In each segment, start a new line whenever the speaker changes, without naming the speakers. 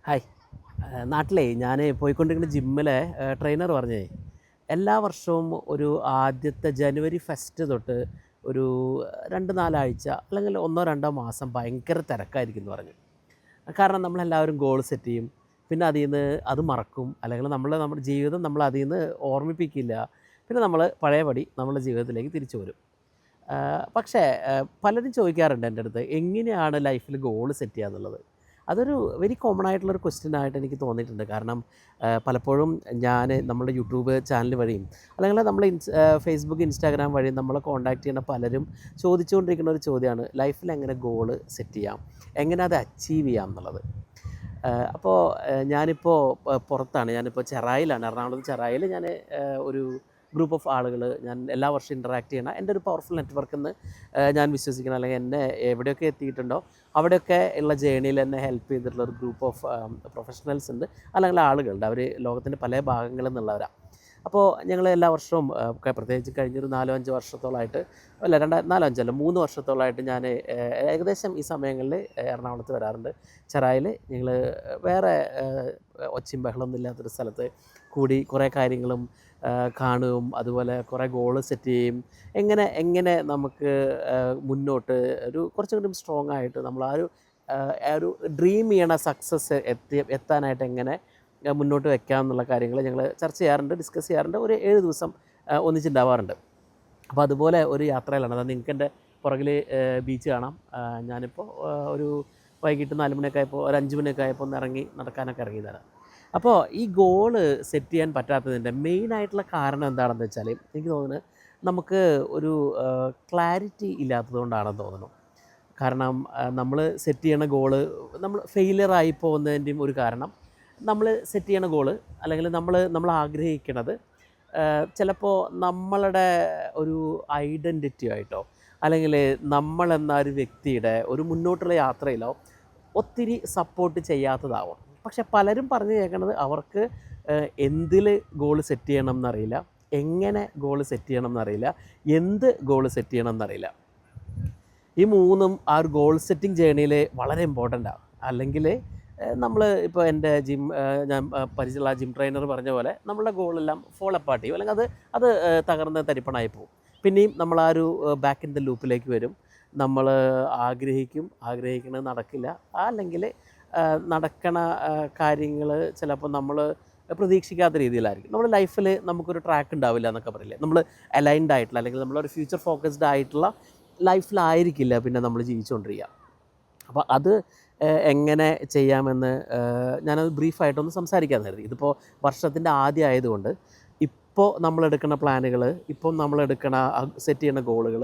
Hi. നാട്ടിലേ ഞാൻ പോയിക്കൊണ്ടിരിക്കുന്ന ജിമ്മിലെ trainer പറഞ്ഞേ, എല്ലാ വർഷവും ഒരു ആദ്യത്തെ ജനുവരി ഫസ്റ്റ് തൊട്ട് ഒരു 2, 4 ആഴ്ച അല്ലെങ്കിൽ 1, 2 മാസം ഭയങ്കര തിരക്കായിരിക്കും എന്ന് പറഞ്ഞു. കാരണം നമ്മളെല്ലാവരും ഗോൾ സെറ്റ് ചെയ്യും. പിന്നെ അതീന്ന് അത് മറക്കും. അല്ലെങ്കിൽ നമ്മുടെ ജീവിതം നമ്മൾ അതീന്ന് ഓർമ്മിപ്പിക്കില്ല. പിന്നെ നമ്മൾ പഴയപടി നമ്മുടെ ജീവിതത്തിലേക്ക് തിരിച്ചു വരും. പക്ഷേ പലരും ചോദിക്കാറുണ്ട് എൻ്റെ അടുത്ത്, എങ്ങനെയാണ് ലൈഫിൽ ഗോൾ സെറ്റ് ചെയ്യുക എന്നുള്ളത്. അതൊരു വെരി കോമൺ ആയിട്ടുള്ളൊരു ക്വസ്റ്റ്യൻ ആയിട്ട് എനിക്ക് തോന്നിയിട്ടുണ്ട്. കാരണം പലപ്പോഴും ഞാൻ നമ്മുടെ യൂട്യൂബ് ചാനൽ വഴിയും അല്ലെങ്കിൽ നമ്മൾ ഫേസ്ബുക്ക്, ഇൻസ്റ്റാഗ്രാം വഴി നമ്മളെ കോൺടാക്ട് ചെയ്യുന്ന പലരും ചോദിച്ചുകൊണ്ടിരിക്കുന്ന ഒരു ചോദ്യമാണ്, ലൈഫിൽ എങ്ങനെ ഗോൾ സെറ്റ് ചെയ്യാം, എങ്ങനെ അത് അച്ചീവ് ചെയ്യാം എന്നുള്ളത്. അപ്പോൾ ഞാനിപ്പോൾ പുറത്താണ്, ഞാനിപ്പോൾ ചെറായിലാണ്, എറണാകുളത്ത് ചെറായിൽ ഞാൻ ഒരു ഗ്രൂപ്പ് ഓഫ് ആളുകൾ, ഞാൻ എല്ലാ വർഷവും ഇൻറ്ററാക്ട് ചെയ്യണ എൻ്റെ ഒരു പവർഫുൾ നെറ്റ്വർക്ക് എന്ന് ഞാൻ വിശ്വസിക്കണം. അല്ലെങ്കിൽ എന്നെ എവിടെയൊക്കെ എത്തിയിട്ടുണ്ടോ അവിടെയൊക്കെ ഉള്ള ജേണിയിൽ എന്നെ ഹെൽപ്പ് ചെയ്തിട്ടുള്ള ഒരു ഗ്രൂപ്പ് ഓഫ് പ്രൊഫഷണൽസ് ഉണ്ട്, അല്ലെങ്കിൽ ആളുകളുണ്ട്. അവർ ലോകത്തിൻ്റെ പല ഭാഗങ്ങളിൽ നിന്നുള്ളവരാണ്. അപ്പോൾ ഞങ്ങൾ എല്ലാ വർഷവും പ്രത്യേകിച്ച് കഴിഞ്ഞൊരു 4-5 വർഷത്തോളമായിട്ട്, അല്ല 4-5 അല്ല 3 വർഷത്തോളമായിട്ട് ഞാൻ ഏകദേശം ഈ സമയങ്ങളിൽ എറണാകുളത്ത് വരാറുണ്ട്. ചെറായിൽ ഞങ്ങൾ വേറെ ഒച്ചയും ബഹളമൊന്നും ഇല്ലാത്തൊരു സ്ഥലത്ത് കൂടി കുറേ കാര്യങ്ങളും കാണുകയും അതുപോലെ കുറേ ഗോൾ സെറ്റ് ചെയ്യും. എങ്ങനെ നമുക്ക് മുന്നോട്ട് കുറച്ചും കൂടി സ്ട്രോങ് ആയിട്ട് നമ്മൾ ആ ഒരു ഡ്രീം ചെയ്യണ സക്സസ് എത്താനായിട്ട് എങ്ങനെ മുന്നോട്ട് വെക്കാം എന്നുള്ള കാര്യങ്ങൾ ഞങ്ങൾ ചർച്ച ചെയ്യാറുണ്ട്, ഡിസ്കസ് ചെയ്യാറുണ്ട്. ഒരു 7 ദിവസം ഒന്നിച്ചുണ്ടാവാറുണ്ട്. അപ്പോൾ അതുപോലെ ഒരു യാത്രയിലാണ്. അതായത് നിങ്ങൾക്ക് എൻ്റെ പുറകിൽ ബീച്ച് കാണാം. ഞാനിപ്പോൾ ഒരു വൈകിട്ട് 4 മണിയൊക്കെ ആയപ്പോൾ, ഒരു 5 മണിയൊക്കെ ആയപ്പോൾ ഒന്ന് ഇറങ്ങി നടക്കാനൊക്കെ ഇറങ്ങിയതാണ്. അപ്പോൾ ഈ ഗോള് സെറ്റ് ചെയ്യാൻ പറ്റാത്തതിൻ്റെ മെയിനായിട്ടുള്ള കാരണം എന്താണെന്ന് വെച്ചാൽ, എനിക്ക് തോന്നുന്നത് നമുക്ക് ഒരു ക്ലാരിറ്റി ഇല്ലാത്തത് കൊണ്ടാണെന്ന് തോന്നുന്നു. കാരണം നമ്മൾ സെറ്റ് ചെയ്യണ ഗോള് നമ്മൾ ഫെയിലിയറായി പോകുന്നതിൻ്റെയും ഒരു കാരണം, നമ്മൾ സെറ്റ് ചെയ്യണ ഗോള് അല്ലെങ്കിൽ നമ്മൾ ആഗ്രഹിക്കണത് ചിലപ്പോൾ നമ്മളുടെ ഒരു ഐഡൻറ്റിറ്റി ആയിട്ടോ അല്ലെങ്കിൽ നമ്മളെന്ന ഒരു വ്യക്തിയുടെ ഒരു മുന്നോട്ടുള്ള യാത്രയിലോ ഒത്തിരി സപ്പോർട്ട് ചെയ്യാത്തതാവും. പക്ഷെ പലരും പറഞ്ഞു കേൾക്കണത് അവർക്ക് എന്തിൽ ഗോൾ സെറ്റ് ചെയ്യണം എന്നറിയില്ല, എങ്ങനെ ഗോൾ സെറ്റ് ചെയ്യണം എന്നറിയില്ല, എന്ത് ഗോൾ സെറ്റ് ചെയ്യണം എന്നറിയില്ല. ഈ മൂന്നും ആ ഒരു ഗോൾ സെറ്റിംഗ് ജേണിയിൽ വളരെ ഇമ്പോർട്ടൻ്റാണ്. അല്ലെങ്കിൽ നമ്മൾ ഇപ്പോൾ എൻ്റെ ഞാൻ പരിചയമുള്ള ജിം ട്രെയിനർ പറഞ്ഞ പോലെ നമ്മളുടെ ഗോളെല്ലാം ഫോൾ അപ്പാർട്ട് ചെയ്യും, അല്ലെങ്കിൽ അത് തകർന്ന് തരിപ്പണായി പോകും. പിന്നെയും നമ്മൾ ആ ഒരു ബാക്ക് ഇൻ ദ ലൂപ്പിലേക്ക് വരും. നമ്മൾ ആഗ്രഹിക്കുന്നത് നടക്കില്ല, അല്ലെങ്കിൽ നടക്കണ കാര്യങ്ങൾ ചിലപ്പോൾ നമ്മൾ പ്രതീക്ഷിക്കാത്ത രീതിയിലായിരിക്കും. നമ്മുടെ ലൈഫിൽ നമുക്കൊരു ട്രാക്ക് ഉണ്ടാവില്ല എന്നൊക്കെ പറയില്ലേ, നമ്മൾ അലൈൻഡ് ആയിട്ടുള്ള അല്ലെങ്കിൽ നമ്മളൊരു ഫ്യൂച്ചർ ഫോക്കസ്ഡ് ആയിട്ടുള്ള ലൈഫിലായിരിക്കില്ല പിന്നെ നമ്മൾ ജീവിച്ചുകൊണ്ടിരിക്കുക. അപ്പോൾ അത് എങ്ങനെ ചെയ്യാമെന്ന് ഞാനത് ബ്രീഫായിട്ടൊന്ന് സംസാരിക്കാൻ കരുതി. ഇതിപ്പോൾ വർഷത്തിൻ്റെ ആദ്യം ആയതുകൊണ്ട് ഇപ്പോൾ നമ്മളെടുക്കുന്ന പ്ലാനുകൾ, ഇപ്പം നമ്മളെടുക്കണ സെറ്റ് ചെയ്യുന്ന ഗോളുകൾ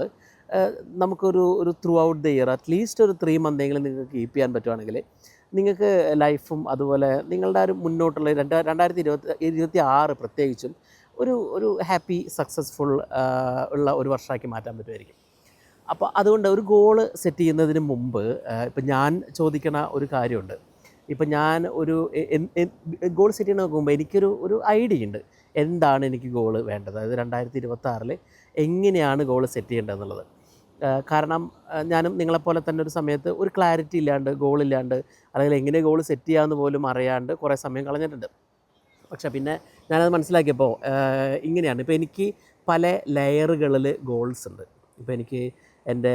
നമുക്കൊരു through out the year at least ഒരു 3 മന്തെങ്കിലും നിങ്ങൾക്ക് കീപ്പ് ചെയ്യാൻ പറ്റുവാണെങ്കിൽ നിങ്ങൾക്ക് ലൈഫും അതുപോലെ നിങ്ങളുടെ ഒരു മുന്നോട്ടുള്ള 2026 പ്രത്യേകിച്ചും ഒരു ഹാപ്പി സക്സസ്ഫുൾ ഉള്ള ഒരു വർഷമാക്കി മാറ്റാൻ പറ്റുമായിരിക്കും. അപ്പോൾ അതുകൊണ്ട് ഒരു ഗോള് സെറ്റ് ചെയ്യുന്നതിന് മുമ്പ് ഇപ്പം ഞാൻ ചോദിക്കണ ഒരു കാര്യമുണ്ട്. ഇപ്പം ഞാൻ ഒരു ഗോൾ സെറ്റ് ചെയ്യണ നോക്കുമ്പോൾ ഒരു ഐഡിയ ഉണ്ട്, എന്താണ് എനിക്ക് ഗോള് വേണ്ടത്, അതായത് 2026 എങ്ങനെയാണ് ഗോള് സെറ്റ് ചെയ്യേണ്ടതെന്നുള്ളത്. കാരണം ഞാനും നിങ്ങളെപ്പോലെ തന്നെ ഒരു സമയത്ത് ഒരു ക്ലാരിറ്റി ഇല്ലാണ്ട്, ഗോളില്ലാണ്ട്, അല്ലെങ്കിൽ എങ്ങനെ ഗോൾ സെറ്റ് ചെയ്യാമെന്ന് പോലും അറിയാണ്ട് കുറേ സമയം കളഞ്ഞിട്ടുണ്ട്. പക്ഷേ പിന്നെ ഞാനത് മനസ്സിലാക്കിയപ്പോൾ ഇങ്ങനെയാണ്. ഇപ്പോൾ എനിക്ക് പല ലെയറുകളിൽ ഗോൾസ് ഉണ്ട്. ഇപ്പോൾ എനിക്ക് എൻ്റെ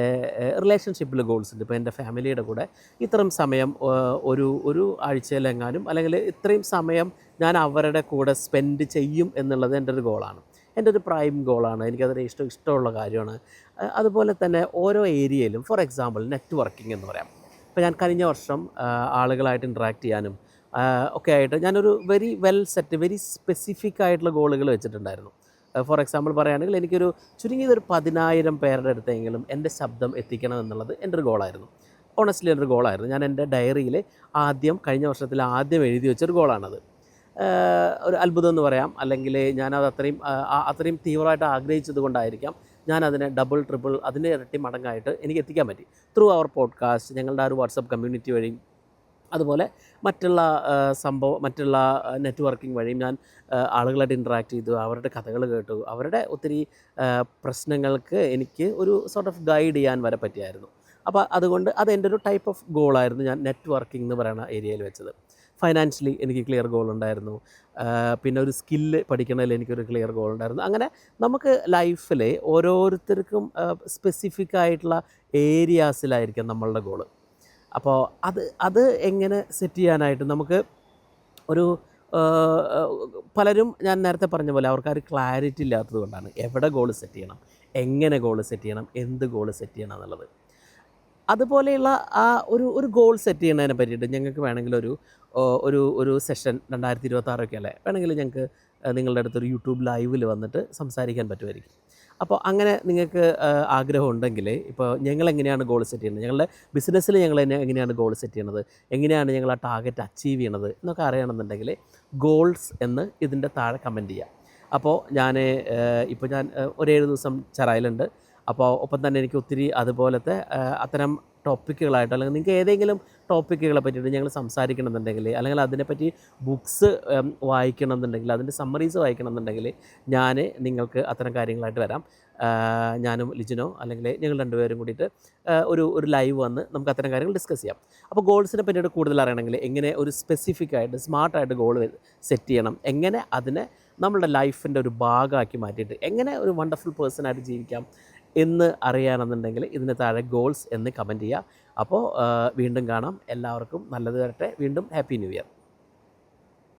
റിലേഷൻഷിപ്പിൽ ഗോൾസ് ഉണ്ട്. ഇപ്പോൾ എൻ്റെ ഫാമിലിയുടെ കൂടെ ഇത്രയും സമയം ഒരു ആഴ്ചയിലെങ്ങാനും അല്ലെങ്കിൽ ഇത്രയും സമയം ഞാൻ അവരുടെ കൂടെ സ്പെൻഡ് ചെയ്യും എന്നുള്ളത് എൻ്റെ ഒരു ഗോളാണ്. എൻ്റെ ഒരു പ്രൈം ഗോളാണ്. എനിക്കതിന് ഇഷ്ടമുള്ള കാര്യമാണ്. അതുപോലെ തന്നെ ഓരോ ഏരിയയിലും, ഫോർ എക്സാമ്പിൾ നെറ്റ്വർക്കിംഗ് എന്ന് പറയാം. ഇപ്പോൾ ഞാൻ കഴിഞ്ഞ വർഷം ആളുകളായിട്ട് ഇൻട്രാക്ട് ചെയ്യാനും ഒക്കെ ആയിട്ട് ഞാനൊരു വെരി സ്പെസിഫിക് ആയിട്ടുള്ള ഗോളുകൾ വെച്ചിട്ടുണ്ടായിരുന്നു. ഫോർ എക്സാമ്പിൾ പറയുകയാണെങ്കിൽ എനിക്കൊരു ചുരുങ്ങിയതൊരു 10,000 പേരുടെ അടുത്തെങ്കിലും എൻ്റെ ശബ്ദം എത്തിക്കണം എന്നുള്ളത് എൻ്റെ ഒരു ഗോളായിരുന്നു. ഓണസ്റ്റ്ലി എൻ്റെ ഒരു ഗോളായിരുന്നു. ഞാൻ എൻ്റെ ഡയറിയിൽ കഴിഞ്ഞ വർഷത്തിൽ ആദ്യം എഴുതി വെച്ചൊരു ഗോളാണത്. ഒരു അത്ഭുതം എന്ന് പറയാം, അല്ലെങ്കിൽ ഞാനത് അത്രയും തീവ്രമായിട്ട് ആഗ്രഹിച്ചത് കൊണ്ടായിരിക്കാം ഞാനതിനെ ഡബിൾ ട്രിപ്പിൾ അതിൻ്റെ ഇരട്ടി മടങ്ങായിട്ട് എനിക്ക് എത്തിക്കാൻ പറ്റി. ത്രൂ അവർ പോഡ്കാസ്റ്റ്, ഞങ്ങളുടെ ആ ഒരു വാട്സപ്പ് കമ്മ്യൂണിറ്റി വഴി, അതുപോലെ മറ്റുള്ള നെറ്റ്വർക്കിംഗ് വഴിയും ഞാൻ ആളുകളായിട്ട് ഇൻട്രാക്ട് ചെയ്തു, അവരുടെ കഥകൾ കേട്ടു, അവരുടെ ഒത്തിരി പ്രശ്നങ്ങൾക്ക് എനിക്ക് ഒരു സോർട്ട് ഓഫ് ഗൈഡ് ചെയ്യാൻ വരെ പറ്റിയായിരുന്നു. അപ്പോൾ അതുകൊണ്ട് അതെൻ്റെ ഒരു ടൈപ്പ് ഓഫ് ഗോളായിരുന്നു ഞാൻ നെറ്റ്വർക്കിംഗ് എന്ന് പറയുന്ന ഏരിയയിൽ വെച്ചത്. ഫൈനാൻഷ്യലി എനിക്ക് ക്ലിയർ ഗോൾ ഉണ്ടായിരുന്നു. പിന്നെ ഒരു സ്കില്ല് പഠിക്കണതിൽ എനിക്കൊരു ക്ലിയർ ഗോൾ ഉണ്ടായിരുന്നു. അങ്ങനെ നമുക്ക് ലൈഫിൽ ഓരോരുത്തർക്കും സ്പെസിഫിക് ആയിട്ടുള്ള ഏരിയാസിലായിരിക്കും നമ്മളുടെ ഗോള്. അപ്പോൾ അത് എങ്ങനെ സെറ്റ് ചെയ്യാനായിട്ട് നമുക്ക് ഒരു പലരും ഞാൻ നേരത്തെ പറഞ്ഞ പോലെ അവർക്ക് ആ ഒരു ക്ലാരിറ്റി ഇല്ലാത്തത് കൊണ്ടാണ് എവിടെ ഗോൾ സെറ്റ് ചെയ്യണം, എങ്ങനെ ഗോൾ സെറ്റ് ചെയ്യണം, എന്ത് ഗോൾ സെറ്റ് ചെയ്യണം എന്നുള്ളത്. അതുപോലെയുള്ള ആ ഒരു ഗോൾ സെറ്റ് ചെയ്യുന്നതിനെ പറ്റിയിട്ട് ഞങ്ങൾക്ക് വേണമെങ്കിൽ ഒരു സെഷൻ 2026 അല്ലേ, വേണമെങ്കിൽ ഞങ്ങൾക്ക് നിങ്ങളുടെ അടുത്തൊരു യൂട്യൂബ് ലൈവിൽ വന്നിട്ട് സംസാരിക്കാൻ പറ്റുമായിരിക്കും. അപ്പോൾ അങ്ങനെ നിങ്ങൾക്ക് ആഗ്രഹം ഉണ്ടെങ്കിൽ, ഇപ്പോൾ ഞങ്ങളെങ്ങനെയാണ് ഗോൾ സെറ്റ് ചെയ്യുന്നത്, ഞങ്ങളുടെ ബിസിനസ്സിൽ ഞങ്ങൾ എങ്ങനെയാണ് ഗോൾ സെറ്റ് ചെയ്യണത്, എങ്ങനെയാണ് ഞങ്ങൾ ആ ടാർഗറ്റ് അച്ചീവ് ചെയ്യണത് എന്നൊക്കെ അറിയണമെന്നുണ്ടെങ്കിൽ ഗോൾസ് എന്ന് ഇതിൻ്റെ താഴെ കമൻറ്റ് ചെയ്യുക. അപ്പോൾ ഇപ്പോൾ ഞാൻ ഒരു 7 ദിവസം ചെറായിലുണ്ട്. അപ്പോൾ ഒപ്പം തന്നെ എനിക്ക് ഒത്തിരി അതുപോലത്തെ അത്തരം ടോപ്പിക്കുകളായിട്ടോ അല്ലെങ്കിൽ നിങ്ങൾക്ക് ഏതെങ്കിലും ടോപ്പിക്കുകളെ പറ്റിയിട്ട് ഞങ്ങൾ സംസാരിക്കണമെന്നുണ്ടെങ്കിൽ, അല്ലെങ്കിൽ അതിനെപ്പറ്റി ബുക്സ് വായിക്കണമെന്നുണ്ടെങ്കിൽ, അതിൻ്റെ സമ്മറീസ് വായിക്കണമെന്നുണ്ടെങ്കിൽ ഞാൻ നിങ്ങൾക്ക് അത്തരം കാര്യങ്ങളായിട്ട് വരാം. ഞാനും ലിജിനോ അല്ലെങ്കിൽ ഞങ്ങൾ രണ്ടുപേരും കൂടിയിട്ട് ഒരു ലൈവ് വന്ന് നമുക്ക് അത്തരം കാര്യങ്ങൾ ഡിസ്കസ് ചെയ്യാം. അപ്പോൾ ഗോൾസിനെ പറ്റിയിട്ട് കൂടുതൽ അറിയണമെങ്കിൽ, എങ്ങനെ ഒരു സ്പെസിഫിക് ആയിട്ട് സ്മാർട്ടായിട്ട് ഗോൾ സെറ്റ് ചെയ്യണം, എങ്ങനെ അതിനെ നമ്മളുടെ ലൈഫിൻ്റെ ഒരു ഭാഗമാക്കി മാറ്റിയിട്ട് എങ്ങനെ ഒരു വണ്ടർഫുൾ പേഴ്സണായിട്ട് ജീവിക്കാം എന്ന് അറിയണമെന്നുണ്ടെങ്കിൽ ഇതിന് താഴെ ഗോൾസ് എന്ന് കമൻറ്റ് ചെയ്യുക. അപ്പോൾ വീണ്ടും കാണാം. എല്ലാവർക്കും നല്ലത് വരട്ടെ. വീണ്ടും ഹാപ്പി ന്യൂ ഇയർ.